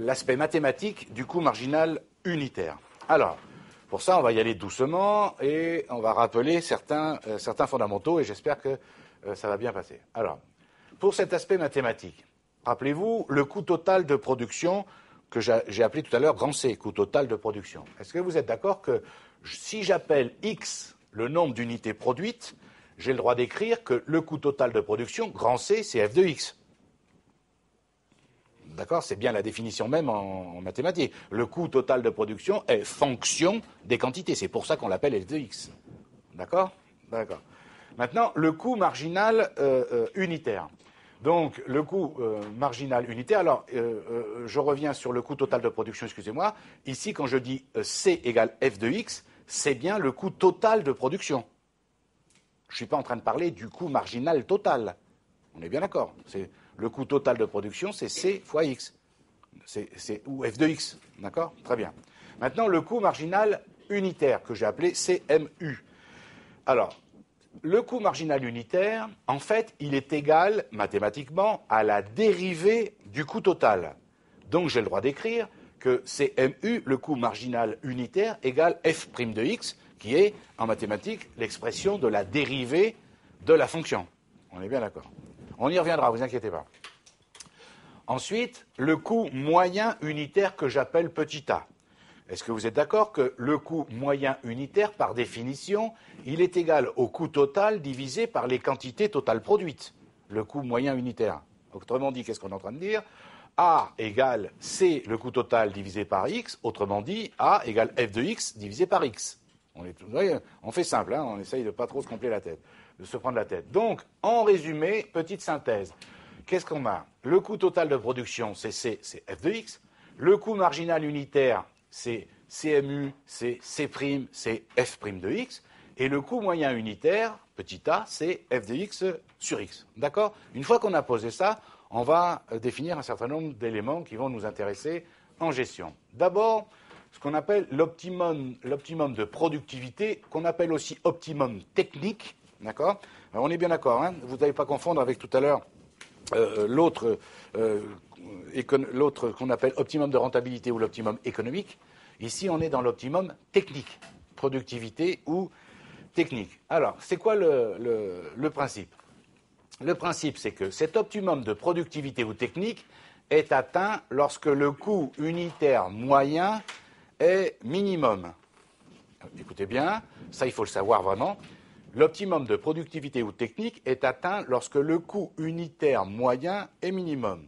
l'aspect mathématique du coût marginal unitaire. Alors, pour ça, on va y aller doucement et on va rappeler certains fondamentaux et j'espère que ça va bien passer. Alors, pour cet aspect mathématique, rappelez-vous le coût total de production que j'ai appelé tout à l'heure grand C, coût total de production. Est-ce que vous êtes d'accord que si j'appelle X le nombre d'unités produites, j'ai le droit d'écrire que le coût total de production, grand C, c'est f de X. D'accord? C'est bien la définition même en mathématiques. Le coût total de production est fonction des quantités. C'est pour ça qu'on l'appelle f de X. D'accord? D'accord. Maintenant, le coût marginal unitaire. Donc, le coût marginal unitaire, alors, je reviens sur le coût total de production, excusez-moi. Ici, quand je dis C égale f de X, c'est bien le coût total de production. Je ne suis pas en train de parler du coût marginal total. On est bien d'accord. Le coût total de production, c'est C fois X. Ou f de X. D'accord? Très bien. Maintenant, le coût marginal unitaire, que j'ai appelé CMU. Alors, le coût marginal unitaire, en fait, il est égal, mathématiquement, à la dérivée du coût total. Donc, j'ai le droit d'écrire que CMU, le coût marginal unitaire, égale f' de X, qui est, en mathématiques, l'expression de la dérivée de la fonction. On est bien d'accord. On y reviendra, vous inquiétez pas. Ensuite, le coût moyen unitaire que j'appelle petit a. Est-ce que vous êtes d'accord que le coût moyen unitaire, par définition, il est égal au coût total divisé par les quantités totales produites? Le coût moyen unitaire. Autrement dit, qu'est-ce qu'on est en train de dire? A égale C, le coût total divisé par X. Autrement dit, A égale F de X divisé par X. On fait simple, hein, on essaye de ne pas trop se prendre la tête. Donc, en résumé, petite synthèse. Qu'est-ce qu'on a? Le coût total de production, c'est C, c'est F de X. Le coût marginal unitaire, c'est CMU, c'est C', c'est F' de X. Et le coût moyen unitaire, petit a, c'est F de X sur X. D'accord? Une fois qu'on a posé ça, on va définir un certain nombre d'éléments qui vont nous intéresser en gestion. D'abord, ce qu'on appelle l'optimum de productivité, qu'on appelle aussi optimum technique. D'accord? Alors on est bien d'accord, hein? Vous n'allez pas confondre avec tout à l'heure l'autre qu'on appelle optimum de rentabilité ou l'optimum économique. Ici, on est dans l'optimum technique, productivité ou technique. Alors, c'est quoi le principe? Le principe, c'est que cet optimum de productivité ou technique est atteint lorsque le coût unitaire moyen est minimum. Écoutez bien, ça il faut le savoir vraiment. L'optimum de productivité ou technique est atteint lorsque le coût unitaire moyen est minimum.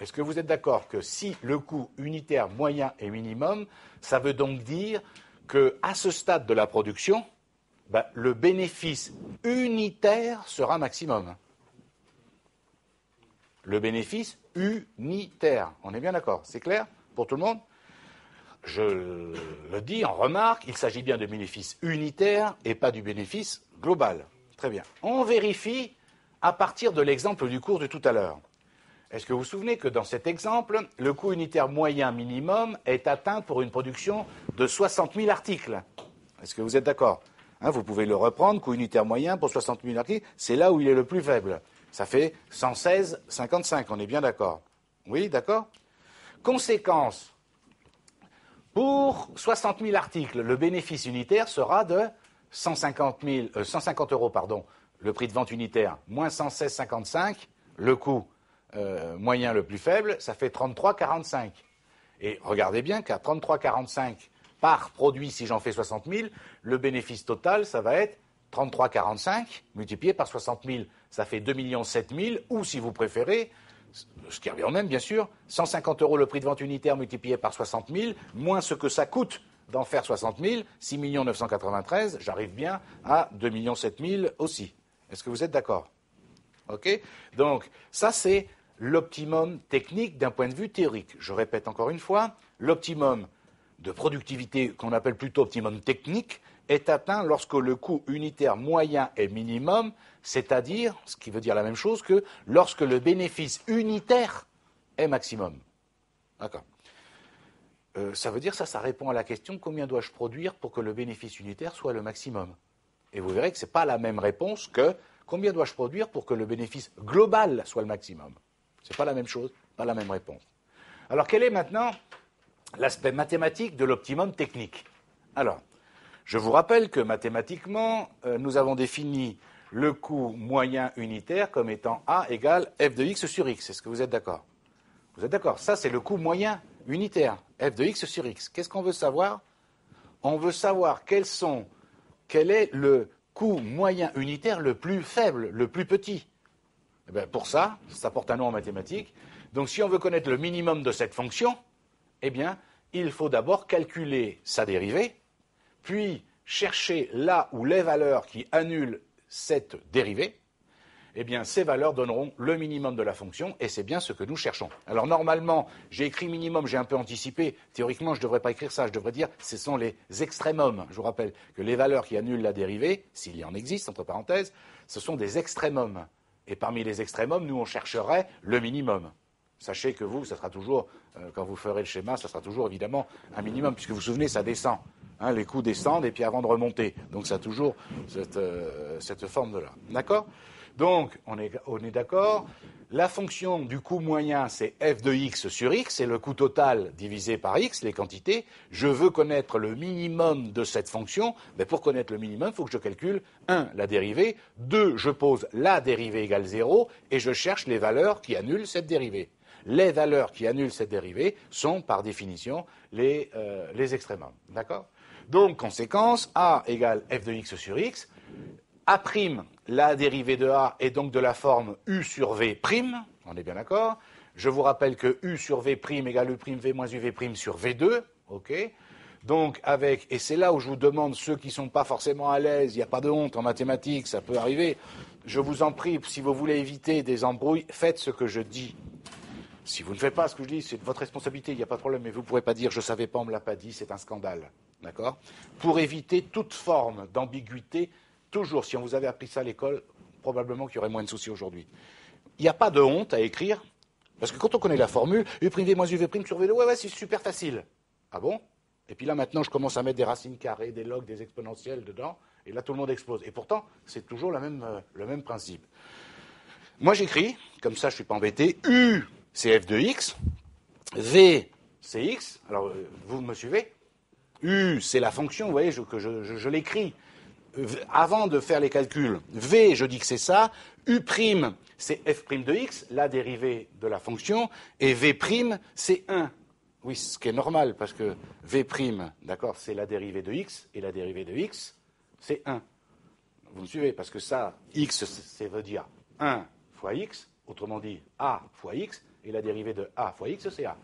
Est-ce que vous êtes d'accord que si le coût unitaire moyen est minimum, ça veut donc dire qu'à ce stade de la production, le bénéfice unitaire sera maximum? Le bénéfice unitaire. On est bien d'accord? C'est clair pour tout le monde? Je le dis en remarque, il s'agit bien de bénéfice unitaire et pas du bénéfice global. Très bien. On vérifie à partir de l'exemple du cours de tout à l'heure. Est-ce que vous vous souvenez que dans cet exemple, le coût unitaire moyen minimum est atteint pour une production de 60 000 articles? Est-ce que vous êtes d'accord? Vous pouvez le reprendre, coût unitaire moyen pour 60 000 articles, c'est là où il est le plus faible. Ça fait 116,55, on est bien d'accord? Oui, d'accord? Conséquence. Pour 60 000 articles, le bénéfice unitaire sera de 150 euros, le prix de vente unitaire, moins 116,55, le coût moyen le plus faible, ça fait 33,45. Et regardez bien qu'à 33,45 par produit, si j'en fais 60 000, le bénéfice total, ça va être 33,45 multiplié par 60 000, ça fait 2,7 millions, ou si vous préférez, ce qui revient au même, bien sûr, 150 euros le prix de vente unitaire multiplié par 60 000, moins ce que ça coûte d'en faire 60 000, 6 993, j'arrive bien à 2,7 millions aussi. Est-ce que vous êtes d'accord? OK? Donc, ça, c'est l'optimum technique d'un point de vue théorique. Je répète encore une fois, l'optimum de productivité, qu'on appelle plutôt optimum technique, est atteint lorsque le coût unitaire moyen est minimum, c'est-à-dire, ce qui veut dire la même chose que lorsque le bénéfice unitaire est maximum. D'accord. Ça veut dire, ça répond à la question combien dois-je produire pour que le bénéfice unitaire soit le maximum? Et vous verrez que ce n'est pas la même réponse que combien dois-je produire pour que le bénéfice global soit le maximum? Ce n'est pas la même chose, pas la même réponse. Alors, quel est maintenant l'aspect mathématique de l'optimum technique? Alors, je vous rappelle que mathématiquement, nous avons défini le coût moyen unitaire comme étant A égale f de x sur x. Est-ce que vous êtes d'accord? Vous êtes d'accord? Ça, c'est le coût moyen unitaire, f de x sur x. Qu'est-ce qu'on veut savoir? On veut savoir quel est le coût moyen unitaire le plus faible, le plus petit. Eh bien, pour ça, ça porte un nom en mathématiques. Donc, si on veut connaître le minimum de cette fonction, eh bien, il faut d'abord calculer sa dérivée, puis chercher là où les valeurs qui annulent cette dérivée, eh bien, ces valeurs donneront le minimum de la fonction, et c'est bien ce que nous cherchons. Alors, normalement, j'ai écrit minimum, j'ai un peu anticipé. Théoriquement, je ne devrais pas écrire ça, je devrais dire ce sont les extrémums. Je vous rappelle que les valeurs qui annulent la dérivée, s'il y en existe, entre parenthèses, ce sont des extrémums. Et parmi les extrémums, nous, on chercherait le minimum. Sachez que vous, ça sera toujours, quand vous ferez le schéma, ça sera toujours évidemment un minimum, puisque vous vous souvenez, ça descend. Hein, les coûts descendent, et puis avant de remonter. Donc, ça a toujours cette forme-là. D'accord? Donc, on est d'accord. La fonction du coût moyen, c'est f de x sur x, c'est le coût total divisé par x, les quantités. Je veux connaître le minimum de cette fonction. Mais pour connaître le minimum, il faut que je calcule 1, la dérivée, 2, je pose la dérivée égale 0, et je cherche les valeurs qui annulent cette dérivée. Les valeurs qui annulent cette dérivée sont, par définition, les extrémums. D'accord? Donc, conséquence, a égale f de x sur x. A', la dérivée de A est donc de la forme U sur V', on est bien d'accord. Je vous rappelle que U sur V' égale U'V moins UV' sur V2, ok. Donc avec, et c'est là où je vous demande, ceux qui ne sont pas forcément à l'aise, il n'y a pas de honte en mathématiques, ça peut arriver, je vous en prie, si vous voulez éviter des embrouilles, faites ce que je dis. Si vous ne faites pas ce que je dis, c'est de votre responsabilité, il n'y a pas de problème, mais vous ne pourrez pas dire « je ne savais pas, on ne me l'a pas dit », c'est un scandale, d'accord. Pour éviter toute forme d'ambiguïté, toujours, si on vous avait appris ça à l'école, probablement qu'il y aurait moins de soucis aujourd'hui. Il n'y a pas de honte à écrire, parce que quand on connaît la formule, U', moins UV' sur V2, ouais, c'est super facile. Ah bon? Et puis là, maintenant, je commence à mettre des racines carrées, des logs, des exponentielles dedans, et là, tout le monde explose. Et pourtant, c'est toujours le même principe. Moi, j'écris, comme ça, je ne suis pas embêté, U, c'est f de x, V, c'est x. Alors, vous me suivez? U, c'est la fonction, vous voyez, que je l'écris. Avant de faire les calculs, V, je dis que c'est ça, U', c'est f' de x, la dérivée de la fonction, et V', c'est 1. Oui, ce qui est normal, parce que V', d'accord, c'est la dérivée de x, et la dérivée de x, c'est 1. Vous me suivez? Parce que ça, x, ça veut dire 1 fois x, autrement dit a fois x, et la dérivée de a fois x, c'est a.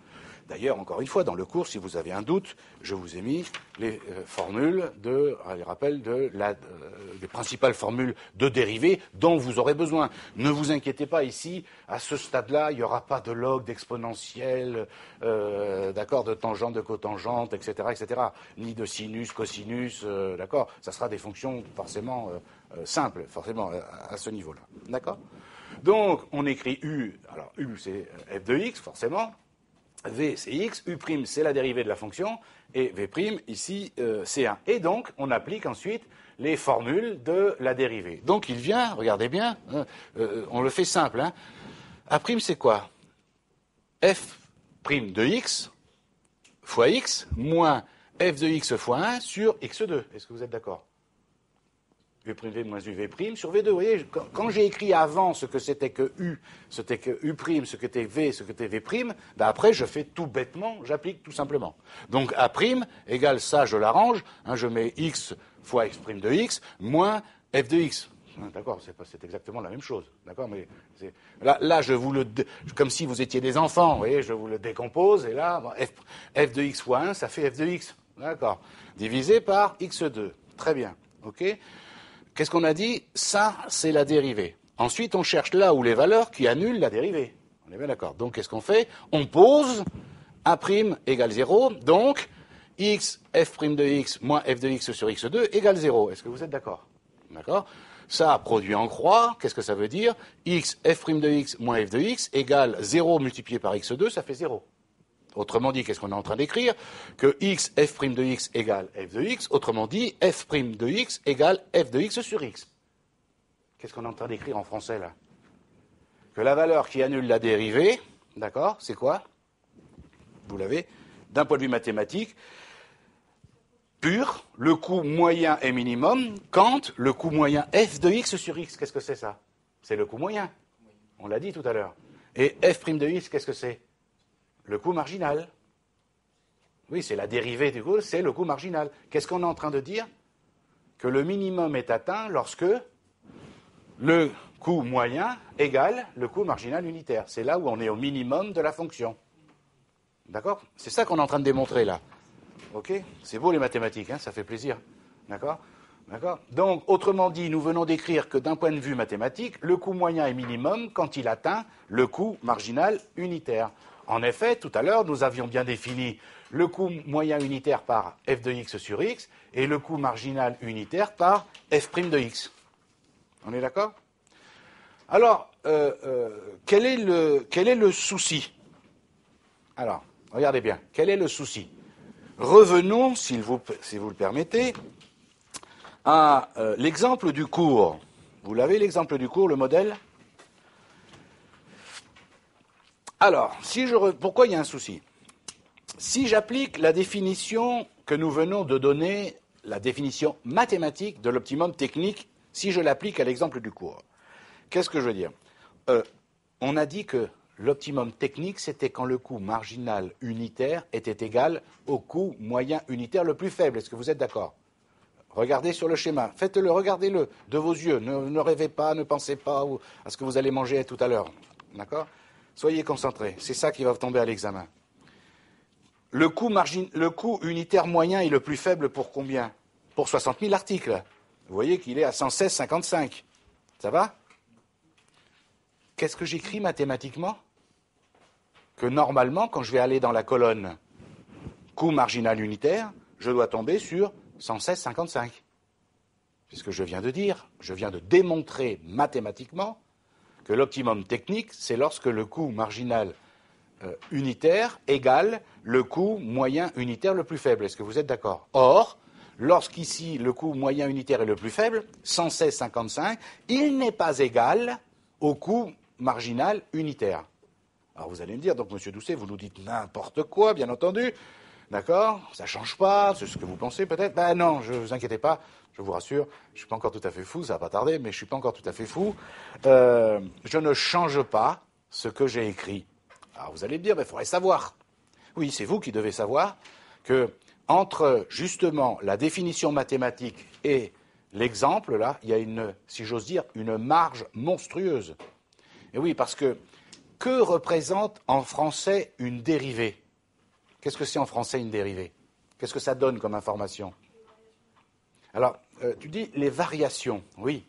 D'ailleurs, encore une fois, dans le cours, si vous avez un doute, je vous ai mis les formules les rappels des principales formules de dérivées dont vous aurez besoin. Ne vous inquiétez pas, ici, à ce stade-là, il n'y aura pas de log, d'exponentielle, d'accord, de tangente, de cotangente, etc., etc., ni de sinus, cosinus, d'accord. Ça sera des fonctions forcément simples, forcément à ce niveau-là, d'accord. Donc, on écrit U, alors U, c'est f de x, forcément. V, c'est x, U', c'est la dérivée de la fonction, et V', ici, c'est 1. Et donc, on applique ensuite les formules de la dérivée. Donc, il vient, regardez bien, on le fait simple. Hein. A', c'est quoi? F' de x fois x moins f de x fois 1 sur x2. Est-ce que vous êtes d'accord? U', moins UV' sur V2. Vous voyez, quand j'ai écrit avant ce que c'était que U, c'était que U', ce que c'était V, ce que c'était V', ben après, je fais tout bêtement, j'applique tout simplement. Donc, A' égale ça, je l'arrange, hein, je mets X fois X' de X, moins F de X. D'accord, c'est exactement la même chose. D'accord, mais là, je vous comme si vous étiez des enfants, vous voyez, je vous le décompose, et là, bon, F de X fois 1, ça fait F de X. D'accord. Divisé par X2. Très bien. OK? Qu'est-ce qu'on a dit? Ça, c'est la dérivée. Ensuite, on cherche là où les valeurs qui annulent la dérivée. On est bien d'accord. Donc, qu'est-ce qu'on fait? On pose A' égale 0. Donc, x, f' de x moins f de x sur x2 égale 0. Est-ce que vous êtes d'accord? D'accord. Ça, produit en croix, qu'est-ce que ça veut dire? X, f' de x moins f de x égale 0 multiplié par x2, ça fait 0. Autrement dit, qu'est-ce qu'on est en train d'écrire? Que x, f' de x égale f de x. Autrement dit, f' de x égale f de x sur x. Qu'est-ce qu'on est en train d'écrire en français, là? Que la valeur qui annule la dérivée, d'accord, c'est quoi? vous l'avez, d'un point de vue mathématique, pur, le coût moyen est minimum quand le coût moyen f de x sur x, qu'est-ce que c'est ça? C'est le coût moyen, on l'a dit tout à l'heure. Et f' de x, qu'est-ce que c'est? Le coût marginal. Oui, c'est la dérivée du coût, c'est le coût marginal. Qu'est-ce qu'on est en train de dire? Que le minimum est atteint lorsque le coût moyen égale le coût marginal unitaire. C'est là où on est au minimum de la fonction. D'accord? C'est ça qu'on est en train de démontrer là. Ok? C'est beau les mathématiques, hein, ça fait plaisir. D'accord? D'accord? Donc, autrement dit, nous venons d'écrire que d'un point de vue mathématique, le coût moyen est minimum quand il atteint le coût marginal unitaire. En effet, tout à l'heure, nous avions bien défini le coût moyen unitaire par f de x sur x et le coût marginal unitaire par f' de x. On est d'accord? Alors, quel est le souci? Alors, regardez bien, quel est le souci? Revenons, si vous le permettez, à l'exemple du cours. Vous l'avez, l'exemple du cours, le modèle? Alors, pourquoi il y a un souci? Si j'applique la définition que nous venons de donner, la définition mathématique de l'optimum technique, si je l'applique à l'exemple du cours, qu'est-ce que je veux dire? On a dit que l'optimum technique, c'était quand le coût marginal unitaire était égal au coût moyen unitaire le plus faible. Est-ce que vous êtes d'accord? Regardez sur le schéma, faites-le, regardez-le de vos yeux, ne rêvez pas, ne pensez pas à ce que vous allez manger tout à l'heure. D'accord? Soyez concentrés, c'est ça qui va tomber à l'examen. Le coût unitaire moyen est le plus faible pour combien? Pour 60 000 articles. Vous voyez qu'il est à 116,55. Ça va? Qu'est-ce que j'écris mathématiquement? Que normalement, quand je vais aller dans la colonne coût marginal unitaire, je dois tomber sur 116,55. C'est ce que je viens de dire. Je viens de démontrer mathématiquement que l'optimum technique, c'est lorsque le coût marginal unitaire égale le coût moyen unitaire le plus faible. Est-ce que vous êtes d'accord? Or, lorsqu'ici le coût moyen unitaire est le plus faible, 116,55, il n'est pas égal au coût marginal unitaire. Alors vous allez me dire, donc monsieur Doucet, vous nous dites n'importe quoi, bien entendu, d'accord? Ça ne change pas, c'est ce que vous pensez peut-être? Ben non, ne vous inquiétez pas, je vous rassure, je ne suis pas encore tout à fait fou, ça va pas tarder, mais je ne suis pas encore tout à fait fou. Je ne change pas ce que j'ai écrit. Alors vous allez me dire, il faudrait savoir. Oui, c'est vous qui devez savoir que entre justement la définition mathématique et l'exemple, là, il y a si j'ose dire, une marge monstrueuse. Et oui, parce que représente en français une dérivée? Qu'est-ce que c'est en français une dérivée? Qu'est-ce que ça donne comme information? Alors, tu dis les variations, oui.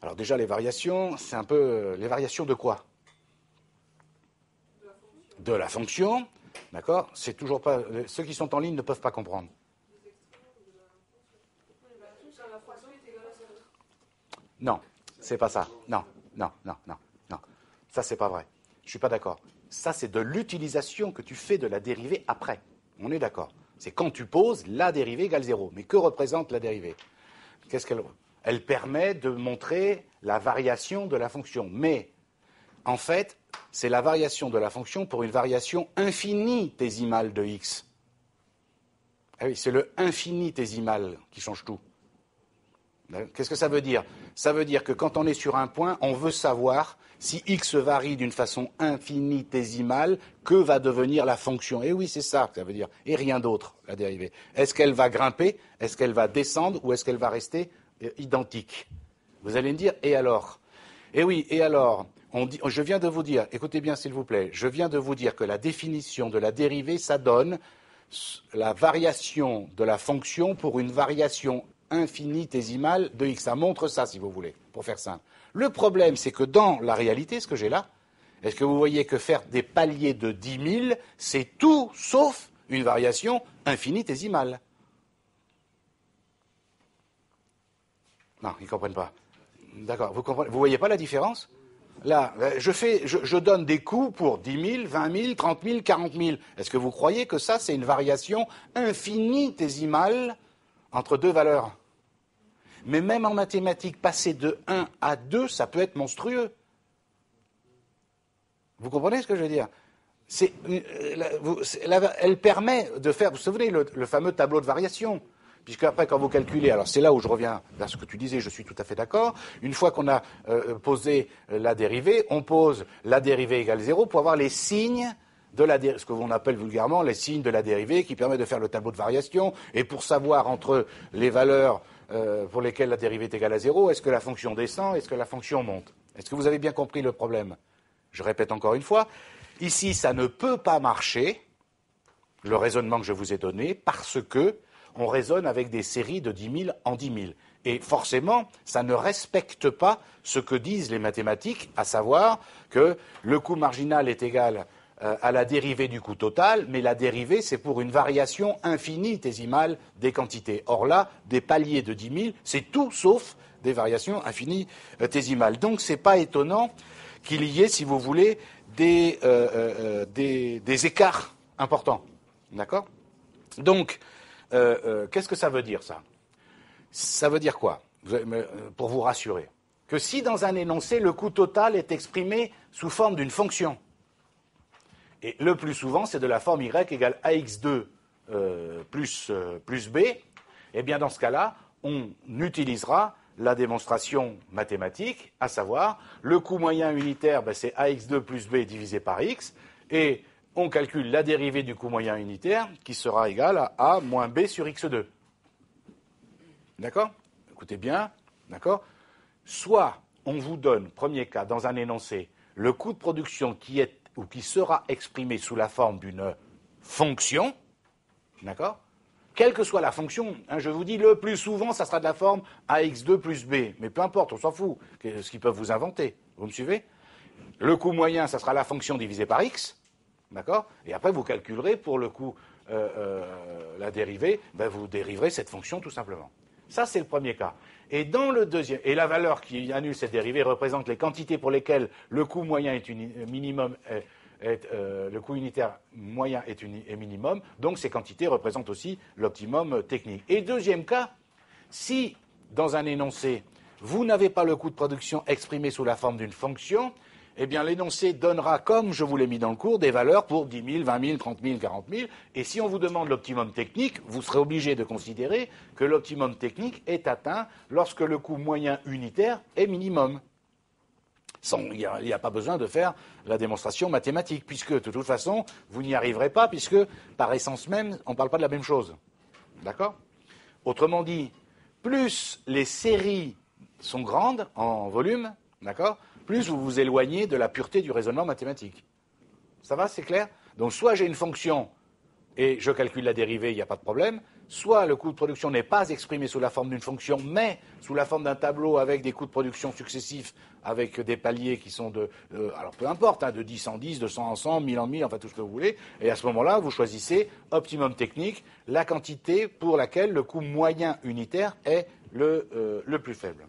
Alors déjà, les variations, c'est un peu... les variations de quoi? De la fonction, d'accord? C'est toujours pas... Ceux qui sont en ligne ne peuvent pas comprendre. Non, c'est pas ça. Non. Ça, c'est pas vrai. Je suis pas d'accord. Ça, c'est de l'utilisation que tu fais de la dérivée après. On est d'accord. C'est quand tu poses la dérivée égale 0. Mais que représente la dérivée? Elle permet de montrer la variation de la fonction. Mais, en fait, c'est la variation de la fonction pour une variation infinitésimale de x. Ah oui, c'est le infinitésimal qui change tout. Qu'est-ce que ça veut dire? Ça veut dire que quand on est sur un point, on veut savoir si x varie d'une façon infinitésimale, que va devenir la fonction? Et oui, c'est ça que ça veut dire, et rien d'autre, la dérivée. Est-ce qu'elle va grimper? Est-ce qu'elle va descendre? Ou est-ce qu'elle va rester identique? Vous allez me dire, et alors? Eh oui, et alors? Je viens de vous dire, écoutez bien s'il vous plaît, je viens de vous dire que la définition de la dérivée, ça donne la variation de la fonction pour une variation infinitésimale de x. Ça montre ça, si vous voulez, pour faire simple. Le problème, c'est que dans la réalité, ce que j'ai là, est-ce que vous voyez que faire des paliers de 10 000, c'est tout sauf une variation infinitésimale? Non, ils ne comprennent pas. D'accord, vous comprenez? Vous voyez pas la différence? Là, je donne des coûts pour 10 000, 20 000, 30 000, 40 000. Est-ce que vous croyez que ça, c'est une variation infinitésimale entre deux valeurs? Mais même en mathématiques, passer de 1 à 2, ça peut être monstrueux. Vous comprenez ce que je veux dire? Elle permet de faire, vous vous souvenez, le fameux tableau de variation. Puisque après, quand vous calculez, alors c'est là où je reviens vers ce que tu disais, je suis tout à fait d'accord. Une fois qu'on a posé la dérivée, on pose la dérivée égale 0 pour avoir les signes de la ce que l'on appelle vulgairement les signes de la dérivée, qui permet de faire le tableau de variation, et pour savoir entre les valeurs pour lesquelles la dérivée est égale à 0, est-ce que la fonction descend, est-ce que la fonction monte? Est-ce que vous avez bien compris le problème? Je répète encore une fois, ici ça ne peut pas marcher, le raisonnement que je vous ai donné, parce que on raisonne avec des séries de 10 000 en 10 000. Et forcément, ça ne respecte pas ce que disent les mathématiques, à savoir que le coût marginal est égal à la dérivée du coût total, mais la dérivée, c'est pour une variation infinitésimale des quantités. Or là, des paliers de 10 000, c'est tout sauf des variations infinitésimales. Donc, ce n'est pas étonnant qu'il y ait, si vous voulez, des écarts importants. D'accord? Donc, qu'est-ce que ça veut dire, ça? Ça veut dire quoi? Pour vous rassurer. Que si dans un énoncé, le coût total est exprimé sous forme d'une fonction, et le plus souvent, c'est de la forme y égale ax2 plus b, eh bien, dans ce cas-là, on utilisera la démonstration mathématique, à savoir, le coût moyen unitaire, c'est ax2 plus b divisé par x, et on calcule la dérivée du coût moyen unitaire qui sera égale à A moins B sur X2. D'accord? Écoutez bien, d'accord? Soit on vous donne, premier cas, dans un énoncé, le coût de production qui est ou qui sera exprimé sous la forme d'une fonction, d'accord? Quelle que soit la fonction, je vous dis, le plus souvent, ça sera de la forme AX2 plus B. Mais peu importe, on s'en fout, ce qu'ils peuvent vous inventer. Vous me suivez? Le coût moyen, ça sera la fonction divisée par X. D'accord? Et après, vous calculerez pour le coût, la dérivée, vous dériverez cette fonction tout simplement. Ça, c'est le premier cas. Et dans le deuxième, et la valeur qui annule cette dérivée représente les quantités pour lesquelles le coût moyen est minimum, le coût unitaire moyen est minimum, donc ces quantités représentent aussi l'optimum technique. Et deuxième cas, si dans un énoncé, vous n'avez pas le coût de production exprimé sous la forme d'une fonction, eh bien, l'énoncé donnera, comme je vous l'ai mis dans le cours, des valeurs pour 10 000, 20 000, 30 000, 40 000. Et si on vous demande l'optimum technique, vous serez obligé de considérer que l'optimum technique est atteint lorsque le coût moyen unitaire est minimum. Il n'y a pas besoin de faire la démonstration mathématique, puisque, de toute façon, vous n'y arriverez pas, puisque, par essence même, on ne parle pas de la même chose. D'accord? Autrement dit, plus les séries sont grandes en volume, d'accord, plus vous vous éloignez de la pureté du raisonnement mathématique. Ça va, c'est clair? Donc soit j'ai une fonction et je calcule la dérivée, il n'y a pas de problème, soit le coût de production n'est pas exprimé sous la forme d'une fonction, mais sous la forme d'un tableau avec des coûts de production successifs, avec des paliers qui sont alors peu importe, de 10 en 10, de 100 en 100, 1000 en 1000, enfin tout ce que vous voulez, et à ce moment-là, vous choisissez optimum technique, la quantité pour laquelle le coût moyen unitaire est le plus faible.